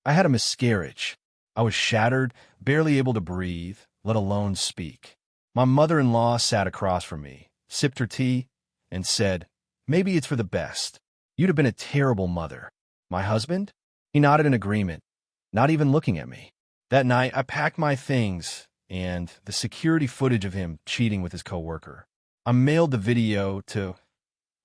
I had a miscarriage. I was shattered, barely able to breathe, let alone speak. My mother-in-law sat across from me, sipped her tea, and said, "Maybe it's for the best. You'd have been a terrible mother." My husband? He nodded in agreement, not even looking at me. That night, I packed my things and the security footage of him cheating with his coworker. I mailed the video to,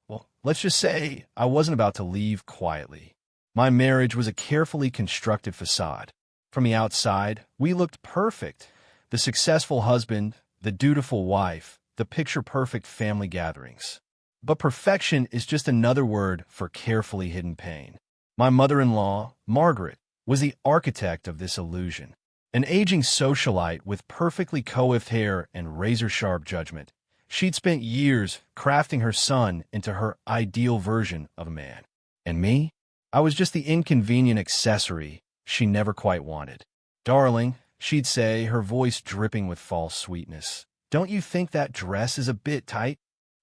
well, let's just say I wasn't about to leave quietly. My marriage was a carefully constructed facade. From the outside, we looked perfect. The successful husband, the dutiful wife, the picture-perfect family gatherings. But perfection is just another word for carefully hidden pain. My mother-in-law, Margaret, was the architect of this illusion. An aging socialite with perfectly coiffed hair and razor-sharp judgment, she'd spent years crafting her son into her ideal version of a man. And me? I was just the inconvenient accessory she never quite wanted. "Darling," she'd say, her voice dripping with false sweetness, "don't you think that dress is a bit tight?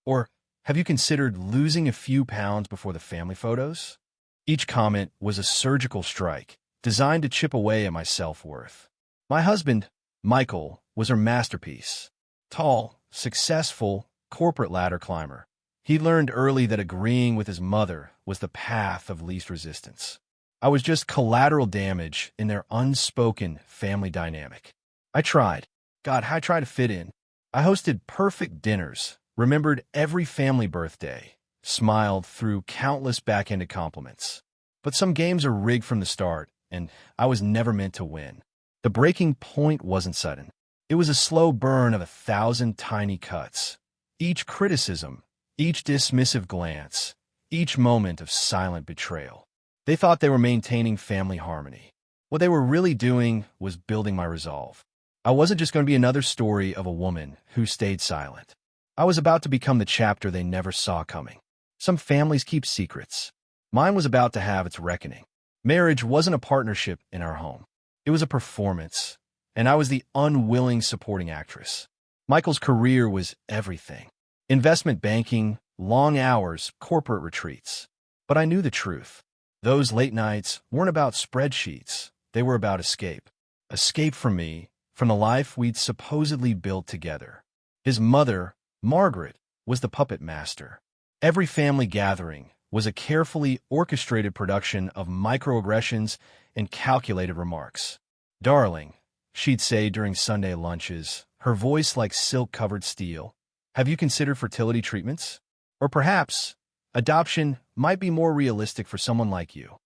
Or have you considered losing a few pounds before the family photos?" Each comment was a surgical strike, designed to chip away at my self-worth. My husband, Michael, was her masterpiece. Tall, successful, corporate ladder climber. He learned early that agreeing with his mother was the path of least resistance. I was just collateral damage in their unspoken family dynamic. I tried. God, I tried to fit in. I hosted perfect dinners, remembered every family birthday, smiled through countless backhanded compliments. But some games are rigged from the start, and I was never meant to win. The breaking point wasn't sudden. It was a slow burn of 1,000 tiny cuts. Each criticism, each dismissive glance, each moment of silent betrayal. They thought they were maintaining family harmony. What they were really doing was building my resolve. I wasn't just going to be another story of a woman who stayed silent. I was about to become the chapter they never saw coming. Some families keep secrets. Mine was about to have its reckoning. Marriage wasn't a partnership in our home. It was a performance, and I was the unwilling supporting actress. Michael's career was everything. Investment banking, long hours, corporate retreats. But I knew the truth. Those late nights weren't about spreadsheets. They were about escape. Escape from me, from the life we'd supposedly built together. His mother, Margaret, was the puppet master. Every family gathering was a carefully orchestrated production of microaggressions and calculated remarks. "Darling," she'd say during Sunday lunches, her voice like silk-covered steel, "have you considered fertility treatments? Or perhaps adoption might be more realistic for someone like you."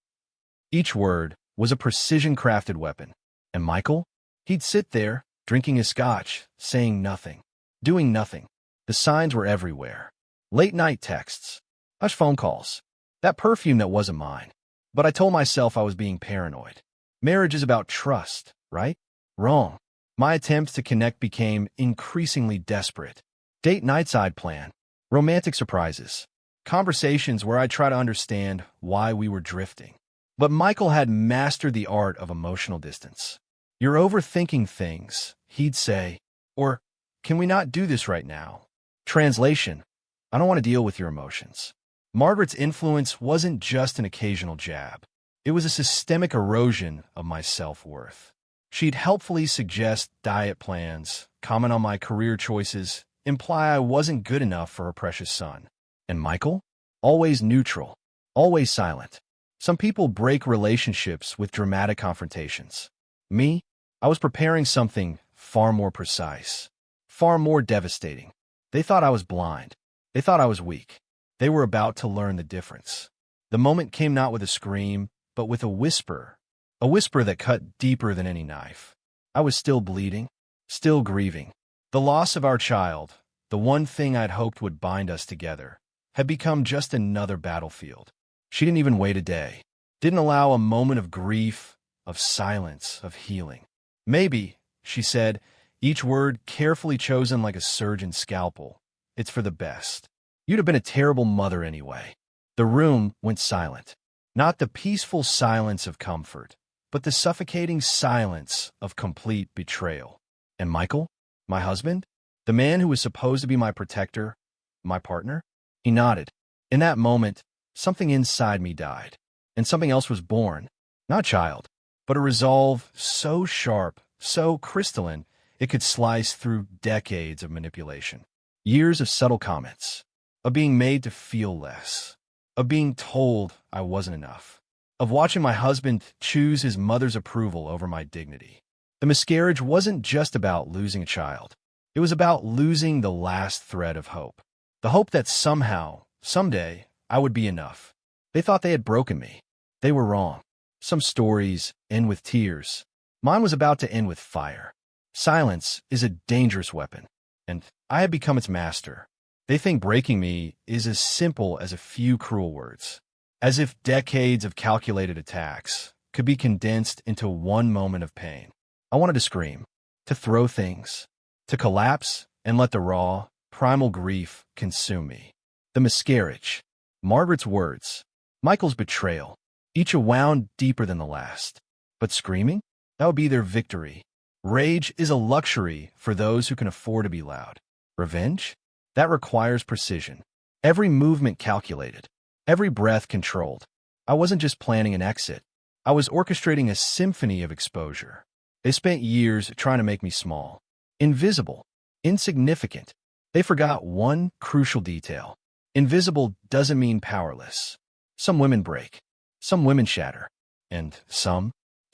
Each word was a precision-crafted weapon. And Michael? He'd sit there, drinking his scotch, saying nothing, doing nothing. The signs were everywhere. Late-night texts, hush phone calls, that perfume that wasn't mine. But I told myself I was being paranoid. Marriage is about trust, right? Wrong. My attempts to connect became increasingly desperate. Date nights I'd plan, romantic surprises, conversations where I'd try to understand why we were drifting. But Michael had mastered the art of emotional distance. "You're overthinking things," he'd say, or, "Can we not do this right now?" Translation: "I don't want to deal with your emotions." Margaret's influence wasn't just an occasional jab. It was a systemic erosion of my self-worth. She'd helpfully suggest diet plans, comment on my career choices, imply I wasn't good enough for her precious son. And Michael? Always neutral, always silent. Some people break relationships with dramatic confrontations. Me? I was preparing something far more precise, far more devastating. They thought I was blind. They thought I was weak. They were about to learn the difference. The moment came not with a scream, but with a whisper that cut deeper than any knife. I was still bleeding, still grieving. The loss of our child, the one thing I'd hoped would bind us together, had become just another battlefield. She didn't even wait a day, didn't allow a moment of grief, of silence, of healing. "Maybe," she said, each word carefully chosen like a surgeon's scalpel, "it's for the best. You'd have been a terrible mother anyway." The room went silent. Not the peaceful silence of comfort, but the suffocating silence of complete betrayal. And Michael, my husband, the man who was supposed to be my protector, my partner, he nodded. In that moment, something inside me died, and something else was born. Not child, but a resolve so sharp, so crystalline, it could slice through decades of manipulation. Years of subtle comments, of being made to feel less, of being told I wasn't enough, of watching my husband choose his mother's approval over my dignity. The miscarriage wasn't just about losing a child. It was about losing the last thread of hope. The hope that somehow, someday, I would be enough. They thought they had broken me. They were wrong. Some stories end with tears. Mine was about to end with fire. Silence is a dangerous weapon, and I have become its master. They think breaking me is as simple as a few cruel words, as if decades of calculated attacks could be condensed into one moment of pain. I wanted to scream, to throw things, to collapse and let the raw, primal grief consume me. The miscarriage, Margaret's words, Michael's betrayal, each a wound deeper than the last. But screaming? That would be their victory. Rage is a luxury for those who can afford to be loud. Revenge? That requires precision. Every movement calculated. Every breath controlled. I wasn't just planning an exit. I was orchestrating a symphony of exposure. They spent years trying to make me small, invisible, insignificant. They forgot one crucial detail. Invisible doesn't mean powerless. Some women break. Some women shatter. And some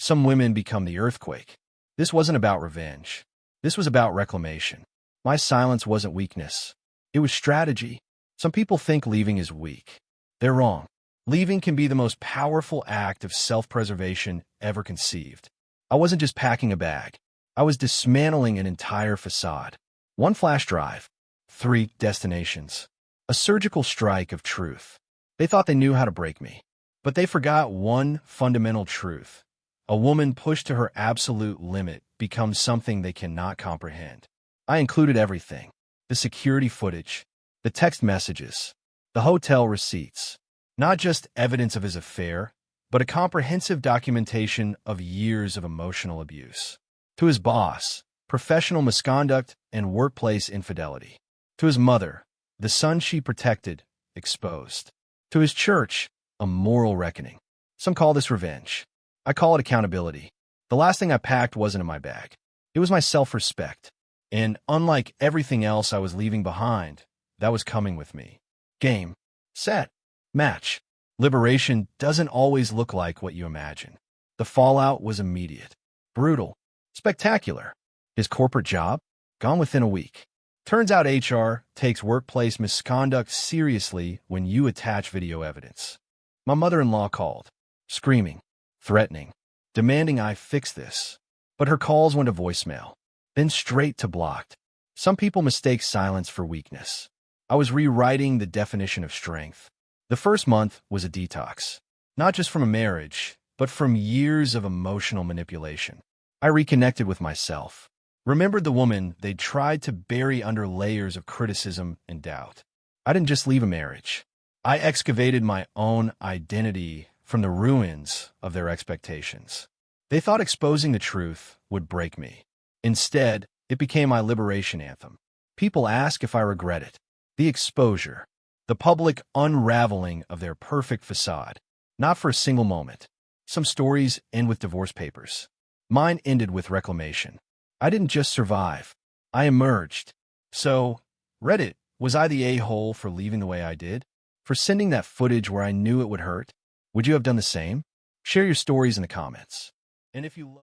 women become the earthquake. This wasn't about revenge. This was about reclamation. My silence wasn't weakness. It was strategy. Some people think leaving is weak. They're wrong. Leaving can be the most powerful act of self-preservation ever conceived. I wasn't just packing a bag. I was dismantling an entire facade. One flash drive. 3 destinations. A surgical strike of truth. They thought they knew how to break me. But they forgot one fundamental truth. A woman pushed to her absolute limit becomes something they cannot comprehend. I included everything. The security footage, the text messages, the hotel receipts. Not just evidence of his affair, but a comprehensive documentation of years of emotional abuse. To his boss, professional misconduct and workplace infidelity. To his mother, the son she protected, exposed. To his church, a moral reckoning. Some call this revenge. I call it accountability. The last thing I packed wasn't in my bag. It was my self-respect. And unlike everything else I was leaving behind, that was coming with me. Game, set, match. Liberation doesn't always look like what you imagine. The fallout was immediate, brutal, spectacular. His corporate job? Gone within a week. Turns out HR takes workplace misconduct seriously when you attach video evidence. My mother-in-law called, screaming, threatening, demanding I fix this. But her calls went to voicemail, then straight to blocked. Some people mistake silence for weakness. I was rewriting the definition of strength. The first month was a detox, not just from a marriage, but from years of emotional manipulation. I reconnected with myself, remembered the woman they'd tried to bury under layers of criticism and doubt. I didn't just leave a marriage. I excavated my own identity from the ruins of their expectations. They thought exposing the truth would break me. Instead, it became my liberation anthem. People ask if I regret it. The exposure, the public unraveling of their perfect facade, not for a single moment. Some stories end with divorce papers. Mine ended with reclamation. I didn't just survive. I emerged. So, Reddit, was I the a-hole for leaving the way I did? For sending that footage where I knew it would hurt? Would you have done the same? Share your stories in the comments. And if you